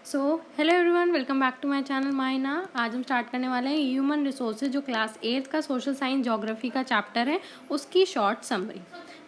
So hello everyone, welcome back to my channel Maina. आज हम start करने वाले हैं ह्यूमन रिसोर्सेज, जो क्लास 8 का सोशल साइंस ज्योग्राफी का चैप्टर है, उसकी शॉर्ट समरी।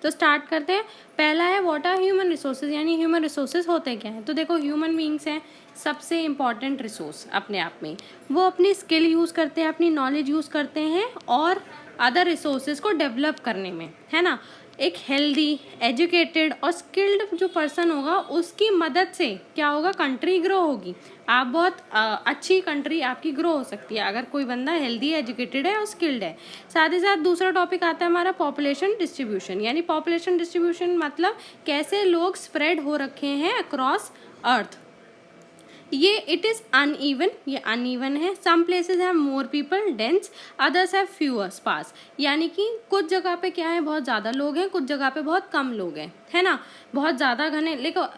तो स्टार्ट करते हैं। पहला है व्हाट आर ह्यूमन रिसोर्सेज, यानी ह्यूमन रिसोर्सेज होते क्या हैं। तो देखो, ह्यूमन बींग्स हैं सबसे इम्पॉर्टेंट रिसोर्स अपने आप में। वो अपनी स्किल यूज़ करते हैं, अपनी नॉलेज यूज़ करते हैं और अदर रिसोर्सेज को डेवलप करने में, है ना। एक हेल्दी, एजुकेटेड और स्किल्ड जो पर्सन होगा, उसकी मदद से क्या होगा, कंट्री ग्रो होगी। आप बहुत अच्छी कंट्री आपकी ग्रो हो सकती है अगर कोई बंदा हेल्दी, एजुकेटेड है और स्किल्ड है। साथ ही साथ दूसरा टॉपिक आता है हमारा पॉपुलेशन डिस्ट्रीब्यूशन, यानी पॉपुलेशन डिस्ट्रीब्यूशन मतलब कैसे लोग स्प्रेड हो रखे हैं अक्रॉस अर्थ। ये इट इज़ अनइवन, ये अनइवन है। Some places have more people dense, others have fewer sparse, यानी कि कुछ जगह पे क्या है, बहुत ज़्यादा लोग हैं, कुछ जगह पे बहुत कम लोग हैं, है ना। बहुत ज़्यादा घने, लेकिन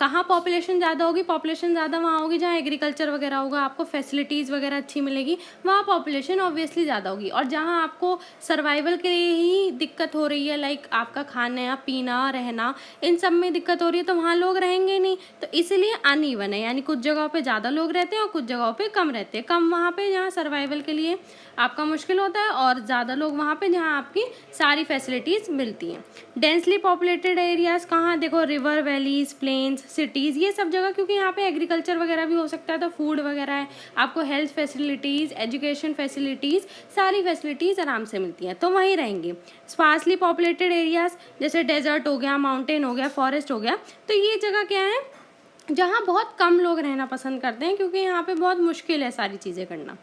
कहाँ पॉपुलेशन ज़्यादा होगी, पॉपुलेशन ज़्यादा वहाँ होगी जहाँ एग्रीकल्चर वगैरह होगा, आपको फैसिलिटीज़ वगैरह अच्छी मिलेगी, वहाँ पॉपुलेशन ऑब्वियसली ज़्यादा होगी। और जहाँ आपको सर्वाइवल के लिए ही दिक्कत हो रही है, लाइक आपका खाना पीना रहना, इन सब में दिक्कत हो रही है, तो वहाँ लोग रहेंगे नहीं। तो इसीलिए अनइवन है, यानी कुछ जगहों पे ज़्यादा लोग रहते हैं और कुछ जगहों पे कम रहते हैं। कम वहाँ पे जहाँ सर्वाइवल के लिए आपका मुश्किल होता है, और ज़्यादा लोग वहाँ पे जहाँ आपकी सारी फैसिलिटीज़ मिलती हैं। डेंसली पॉपुलेटेड एरियाज़ कहाँ, देखो रिवर, वैलीज, प्लेन्स, सिटीज़, ये सब जगह, क्योंकि यहाँ पे एग्रीकल्चर वगैरह भी हो सकता है, तो फूड वगैरह है, आपको हेल्थ फैसिलिटीज़, एजुकेशन फैसिलिटीज़, सारी फैसिलिटीज़ आराम से मिलती हैं, तो वहीं रहेंगे। स्पार्सली पॉपुलेटेड एरियाज़ जैसे डेजर्ट हो गया, माउंटेन हो गया, फॉरेस्ट हो गया, तो ये जगह क्या है जहाँ बहुत कम लोग रहना पसंद करते हैं, क्योंकि यहाँ पे बहुत मुश्किल है सारी चीज़ें करना।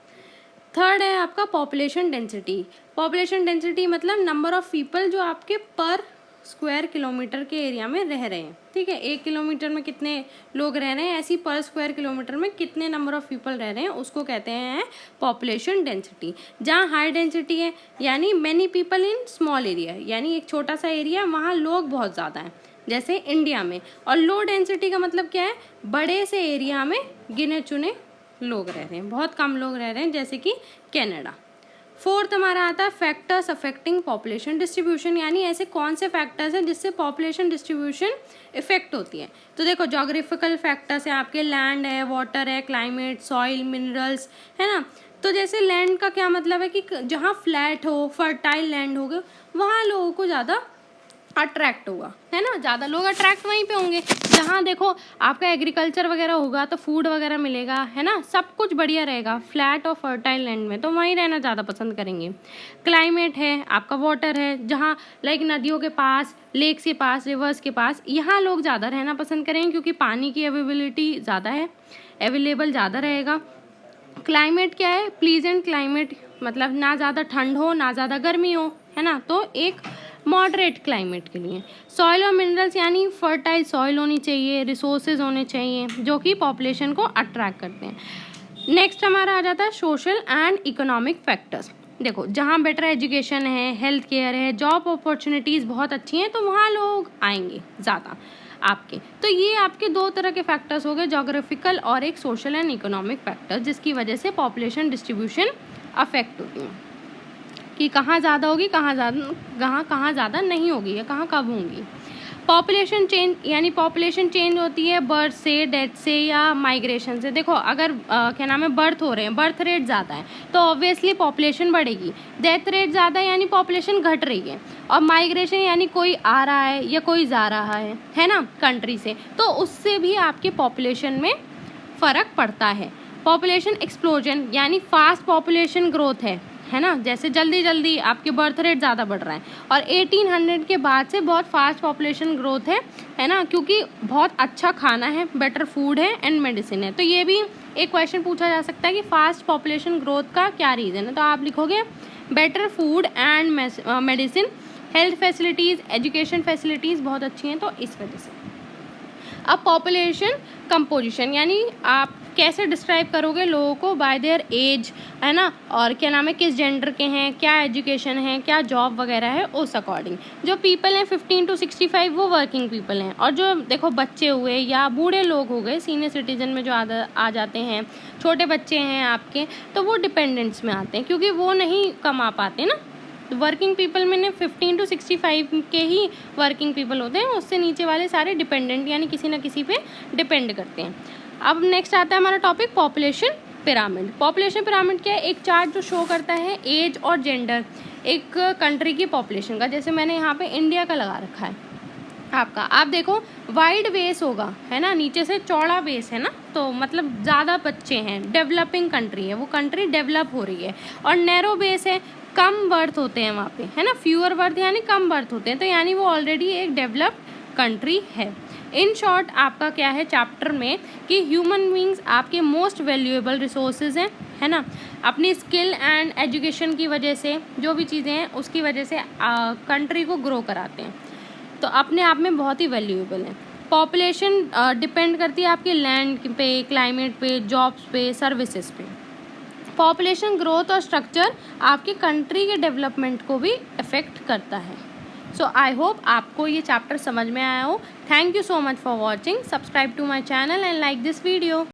थर्ड है आपका पॉपुलेशन डेंसिटी। पॉपुलेशन डेंसिटी मतलब नंबर ऑफ़ पीपल जो आपके पर स्क्वायर किलोमीटर के एरिया में रह रहे हैं, ठीक है। 1 किलोमीटर में कितने लोग रह रहे हैं, ऐसी पर स्क्वायर किलोमीटर में कितने नंबर ऑफ़ पीपल रह रहे हैं, उसको कहते हैं पॉपुलेशन डेंसिटी। जहाँ हाई डेंसिटी है, यानी many people in small area, यानी एक छोटा सा एरिया, वहाँ लोग बहुत ज़्यादा हैं, जैसे इंडिया में। और लो डेंसिटी का मतलब क्या है, बड़े से एरिया में गिने चुने लोग रह रहे हैं, बहुत कम लोग रह रहे हैं, जैसे कि कनाडा। फोर्थ हमारा आता है फैक्टर्स अफेक्टिंग पॉपुलेशन डिस्ट्रीब्यूशन, यानी ऐसे कौन से फैक्टर्स हैं जिससे पॉपुलेशन डिस्ट्रीब्यूशन इफेक्ट होती है। तो देखो, जोग्राफिकल फैक्टर्स हैं आपके, लैंड है, वाटर है, क्लाइमेट, सॉइल, मिनरल्स, है ना। तो जैसे लैंड का क्या मतलब है कि जहाँ फ्लैट हो, फर्टाइल लैंड होगा, वहाँ लोगों को ज़्यादा अट्रैक्ट होगा, है ना, ज़्यादा लोग अट्रैक्ट वहीं पे होंगे। जहाँ देखो आपका एग्रीकल्चर वगैरह होगा तो फूड वगैरह मिलेगा, है ना, सब कुछ बढ़िया रहेगा फ्लैट और फर्टाइल लैंड में, तो वहीं रहना ज़्यादा पसंद करेंगे। क्लाइमेट है आपका, वाटर है, जहाँ लाइक नदियों के पास, लेक्स के पास, रिवर्स के पास, यहाँ लोग ज़्यादा रहना पसंद करेंगे, क्योंकि पानी की अवेलेबिलिटी ज़्यादा है, अवेलेबल ज़्यादा रहेगा। क्लाइमेट क्या है, प्लीजेंट क्लाइमेट, मतलब ना ज़्यादा ठंड हो ना ज़्यादा गर्मी हो, है ना, तो एक मॉडरेट क्लाइमेट के लिए। सॉइल और मिनरल्स, यानी फर्टाइल सॉइल होनी चाहिए, रिसोर्सेज होने चाहिए जो कि पॉपुलेशन को अट्रैक्ट करते हैं। नेक्स्ट हमारा आ जाता है सोशल एंड इकोनॉमिक फैक्टर्स। देखो, जहाँ बेटर एजुकेशन है, हेल्थ केयर है, जॉब अपॉर्चुनिटीज़ बहुत अच्छी हैं, तो वहाँ लोग आएंगे ज़्यादा आपके। तो ये आपके दो तरह के फैक्टर्स हो गए, जोग्राफिकल और एक सोशल एंड इकोनॉमिक फैक्टर, जिसकी वजह से पॉपुलेशन डिस्ट्रीब्यूशन अफेक्ट होती है, कि कहाँ ज़्यादा होगी, कहाँ ज़्यादा नहीं होगी, या कहाँ कब होंगी। पॉपुलेशन चेंज, यानी पॉपुलेशन चेंज होती है बर्थ से, डेथ से, या माइग्रेशन से। देखो, अगर क्या नाम है, बर्थ हो रहे हैं, बर्थ रेट ज़्यादा है, तो ऑब्वियसली पॉपुलेशन बढ़ेगी। डेथ रेट ज़्यादा है, यानी पॉपुलेशन घट रही है। और माइग्रेशन, यानी कोई आ रहा है या कोई जा रहा है ना, कंट्री से, तो उससे भी आपके पॉपुलेशन में फ़र्क पड़ता है। पॉपुलेशन एक्सप्लोजन, यानी फास्ट पॉपुलेशन ग्रोथ है ना, जैसे जल्दी जल्दी आपके बर्थ रेट ज़्यादा बढ़ रहा है, और 1800 के बाद से बहुत फास्ट पॉपुलेशन ग्रोथ है ना, क्योंकि बहुत अच्छा खाना है, बेटर फूड है एंड मेडिसिन है। तो ये भी एक क्वेश्चन पूछा जा सकता है कि फास्ट पॉपुलेशन ग्रोथ का क्या रीज़न है, तो आप लिखोगे better food and medicine, health facilities, education facilities बहुत अच्छी हैं, तो इस वजह से। अब पॉपुलेशन कंपोजिशन, यानी आप कैसे डिस्क्राइब करोगे लोगों को, बाय देयर एज, है ना, और क्या नाम है, किस जेंडर के हैं, क्या एजुकेशन है, क्या जॉब वगैरह है, उस अकॉर्डिंग। जो पीपल हैं 15 to 65 वो वर्किंग पीपल हैं, और जो देखो बच्चे हुए या बूढ़े लोग हो गए, सीनियर सिटीजन में जो आ जाते हैं, छोटे बच्चे हैं आपके, तो वो डिपेंडेंट्स में आते हैं, क्योंकि वो नहीं कमा पाते ना। वर्किंग पीपल में 15 to 65 के ही वर्किंग पीपल होते हैं, उससे नीचे वाले सारे डिपेंडेंट, यानी किसी ना किसी पे डिपेंड करते हैं। अब नेक्स्ट आता है हमारा topic population pyramid. Population pyramid क्या है? एक चार्ट जो शो करता है एज और जेंडर एक कंट्री की पॉपुलेशन का। जैसे मैंने यहाँ पे इंडिया का लगा रखा है आपका, आप देखो वाइड बेस होगा, है ना, नीचे से चौड़ा बेस है ना, तो मतलब ज़्यादा बच्चे हैं, डेवलपिंग कंट्री है, वो कंट्री डेवलप हो रही है। और नैरो बेस है, कम बर्थ होते हैं वहाँ पे, है ना, फ्यूअर बर्थ यानी कम बर्थ होते हैं, तो यानी वो ऑलरेडी एक डेवलप्ड कंट्री है। इन शॉर्ट आपका क्या है चैप्टर में कि ह्यूमन बींग्स आपके मोस्ट वैल्यूएबल रिसोर्सेज हैं, है ना, अपनी स्किल एंड एजुकेशन की वजह से, जो भी चीज़ें हैं उसकी वजह से कंट्री को ग्रो कराते हैं, तो अपने आप में बहुत ही वैल्यूएबल है। पॉपुलेशन डिपेंड करती है आपके लैंड पे, क्लाइमेट पे, जॉब्स पे, सर्विसेज पे। पॉपुलेशन ग्रोथ और स्ट्रक्चर आपकी कंट्री के डेवलपमेंट को भी अफेक्ट करता है। सो आई होप आपको ये चैप्टर समझ में आया हो। Thank you so much for watching. Subscribe to my channel and like this video.